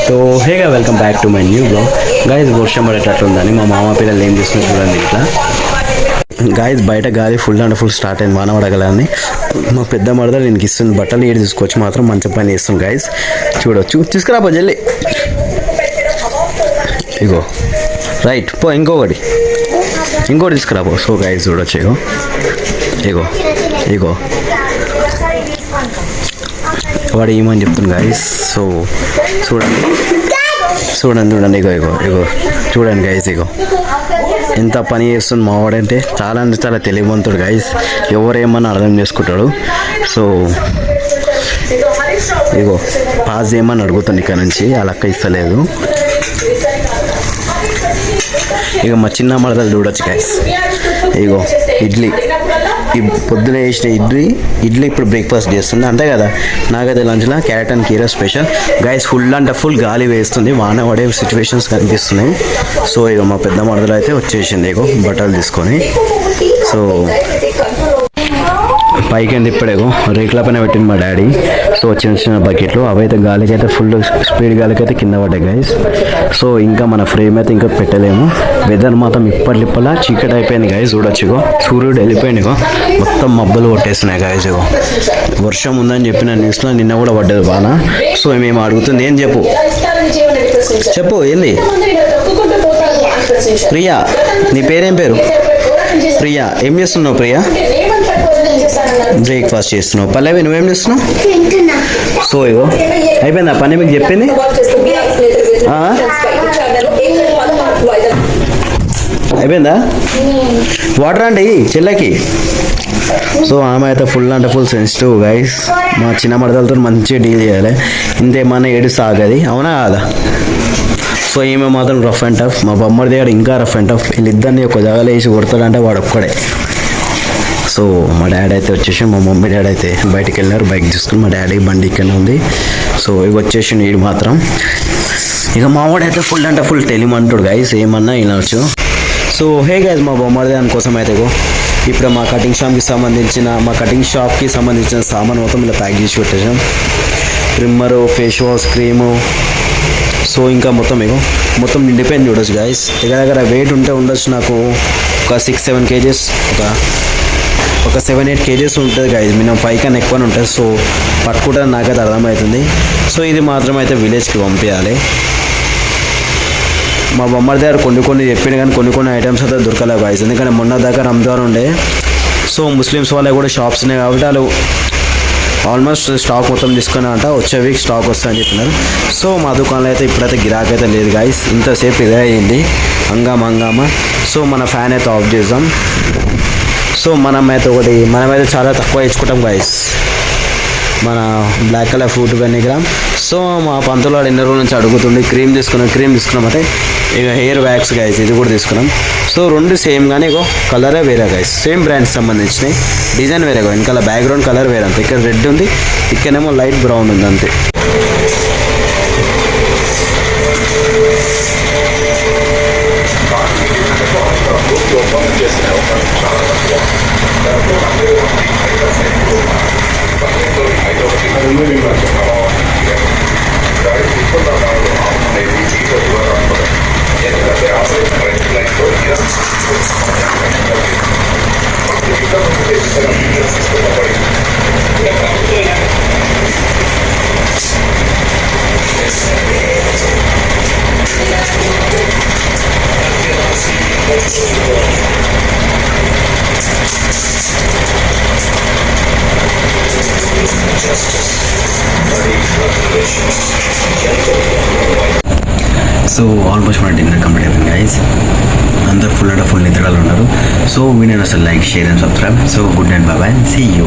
So హేగా welcome back to my new blog. Guys వర్షం పడేటట్లుందని మా మామ పిల్లలు ఏం చేస్తున్నారు చూడండి. ఇట్లా గాయస్ బయట గాలి ఫుల్ అండ్ ఫుల్ స్టార్ట్ అయింది వాన పడగలని. మా పెద్ద మరదలు నేను ఇస్తుంది బట్టలు ఏడు తీసుకొచ్చి మాత్రం మంచి పని చేస్తుంది గాయస్. చూడొచ్చు తీసుకురాపో జల్లి. ఇగో రైట్ పో ఇంకొకటి తీసుకురాపో. సో గాయస్ చూడొచ్చు ఇగో ఇగో ఇగో వాడు ఏమని చెప్తుంది గాయస్. సో చూడండి ఇగో ఇగో ఇగో చూడండి గాయస్. ఇగో ఎంత పని చేస్తుంది మావాడంటే చాలా అంటే చాలా తెలివివంతుడు గాయస్. ఎవరేమన్నా అర్థం చేసుకుంటాడు. సో ఇగో పాస్ చేయమని అడుగుతుంది ఇక్కడ నుంచి, ఆ లెక్క ఇస్తలేదు. ఇక మా చిన్న మరదలు చూడొచ్చు గాయస్. ఇగో ఇడ్లీ పొద్దున వేసిన ఇడ్లీ ఇప్పుడు బ్రేక్ఫాస్ట్ చేస్తుంది అంతే కదా. నాకైతే లంచ్లో క్యారెట్ అండ్ కీరా స్పెషల్ గాయస్. ఫుల్ అంటే ఫుల్ గాలి వేస్తుంది, వాన పడే సిచ్యువేషన్స్ కనిపిస్తున్నాయి. సో ఇక మా పెద్ద మరదలు అయితే వచ్చేసింది ఇగో బట్టలు తీసుకొని. సో పైకి అండి ఇప్పుడేగో రేకుల పైన పెట్టింది మా డాడీ. సో చిన్న చిన్న బకెట్లు అవైతే గాలికి అయితే ఫుల్ స్పీడ్ గాలికి అయితే కింద పడ్డాయి గైస్. సో ఇంకా మన ఫ్రేమ్ అయితే ఇంకా పెట్టలేము. వెదర్ మాత్రం ఇప్పటిలా చీకటి అయిపోయింది గైస్. చూడొచ్చు ఇగో సూర్యుడు వెళ్ళిపోయింది. ఇగో మొత్తం మబ్బులు కొట్టేస్తున్నాయి గైస్. ఇగో వర్షం ఉందని చెప్పిన న్యూస్లో నిన్న కూడా పడ్డది వాన. సో మేము అడుగుతుంది ఏం చెప్పు ఏంది ప్రియా, నీ పేరేం పేరు? ప్రియా ఏం చేస్తున్నావు? ప్రియా బ్రేక్ఫాస్ట్ చేస్తున్నావు. పల్లవి నువ్వేం చేస్తున్నావు? సో ఇగో అయిపోయిందా పని మీకు చెప్పింది? అయిపోయిందా? వాటర్ అండి చెల్లెకి. సో ఆమె అయితే ఫుల్ అంటే ఫుల్ సెన్సిటివ్ గైస్. మా చిన్న మరదలతో మంచిగా డీల్ చేయాలి. ఇంతేమన్నా ఏడు సాగది అవునా కాదా? సో ఈమె మాత్రం రఫ్ అండ్ టఫ్. మా బొమ్మడి దగ్గర ఇంకా రఫ్ అండ్ టఫ్. వీళ్ళిద్దరిని ఒక జగలో వేసి కొడతాడంటే వాడు ఒక్కడే. సో మా డాడీ అయితే వచ్చేసి మా మమ్మీ డాడీ అయితే బయటికి వెళ్ళారు బైక్ తీసుకుని. మా డాడీ బండి ఇక్కడనే ఉంది. సో ఇవి వచ్చేసి వీడు మాత్రం ఇక మావాడు అయితే ఫుల్ అంటే ఫుల్ తెలియమంటాడు గైస్, ఏమన్నా వినవచ్చు. సో హే గైస్ మా బొమ్మడి దానికోసం అయితే ఇప్పుడు మా కటింగ్ షాప్కి సంబంధించిన సామాన్ మొత్తం ఇలా ప్యాక్ చేసి పెట్టేసాం. Trimmer, face wash, cream. So ఇంకా మొత్తం నిండిపోయింది చూడొచ్చు గైస్. దగ్గర వెయిట్ ఉంటే ఉండొచ్చు నాకు ఒక 6-7 kgs, ఒక 7-8 kgs ఉంటుంది గైస్. మినిమం 5 కన్నా ఎక్కువనే ఉంటుంది. సో పట్టుకుంటే నాకైతే అర్థమవుతుంది. సో ఇది మాత్రం అయితే విలేజ్కి పంపించాలి. మా బొమ్మడి దగ్గర కొన్ని చెప్పిన కానీ కొన్ని ఐటమ్స్ అయితే దొరకలేవు గైస్. ఎందుకంటే మొన్న దాకా రంజాన్ ఉండే. సో ముస్లిమ్స్ వాళ్ళే కూడా షాప్స్ ఉన్నాయి కాబట్టి వాళ్ళు ఆల్మోస్ట్ స్టాక్ మొత్తం తీసుకున్నా అంట. వచ్చే వీక్ స్టాక్ వస్తాయని చెప్పినారు. సో మా దుకాణంలో అయితే ఇప్పుడైతే గిరాకీ అయితే లేదు గైస్. ఇంతసేపు ఇదే అయ్యింది హంగామా. సో మన ఫ్యాన్ అయితే ఆఫ్ చేద్దాం. సో మనమైతే చాలా తక్కువ ఇచ్చుకుంటాం గైస్. మన black colour fruit 20 gram. So మా పంతులు వాడు ఎన్ని రోజుల నుంచి అడుగుతుండే క్రీమ్ తీసుకున్నాం అంటే ఇక హెయిర్ వ్యాక్స్ గైస్ ఇది కూడా తీసుకున్నాం. సో రెండు సేమ్ కానీ ఇగో కలరే వేరే గైస్. సేమ్ బ్రాండ్స్ సంబంధించినవి, డిజైన్ వేరే. వెనకాల బ్యాక్గ్రౌండ్ కలర్ వేరే అంతే. ఇక్కడ రెడ్ ఉంది, ఇక్కడేమో లైట్ బ్రౌన్ ఉంది అంతే. సో ఆల్మోస్ట్ మన డిన్నర్ కంప్లీట్ అయిపోయింది గైస్. అందరు ఫుల్ అంటే ఫుల్ నిద్రలో ఉన్నారు. సో వీడియోని అసలు like, share and subscribe. So good night, bye, see you.